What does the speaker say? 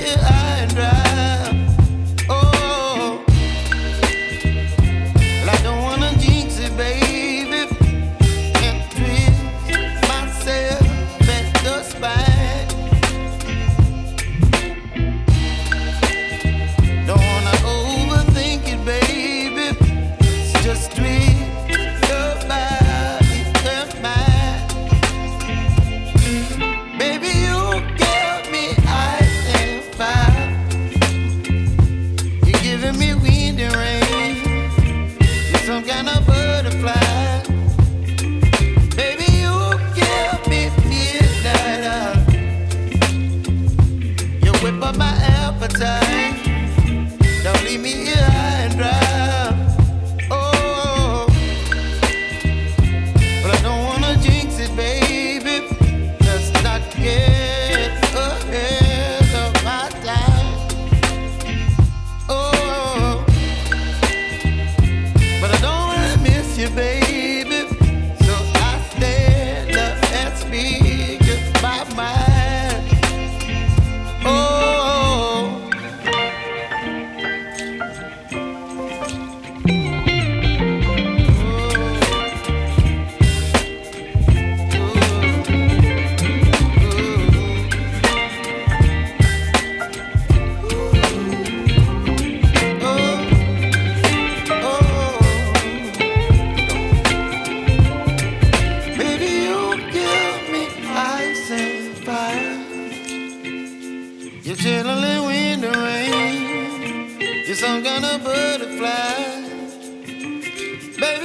here high and dry. Oh, well, I don't wanna jinx it, baby, and twist myself at the spine. Don't wanna overthink it, baby. It's just twist your body and mine. Baby, you give me ice and fire. You're giving me wind and rain. You're some kind of butterfly. Baby, you give me midnight hour. You whip up my appetite. Don't leave me here high and dry. Oh, but I don't wanna jinx it, baby. Let's not get ahead of my time. Oh, but I don't wanna miss you, baby. So I stand up and speak just my mind. Oh. Baby, you give me ice and fire. You're chilling in wind and rain. You're some kind of butterfly.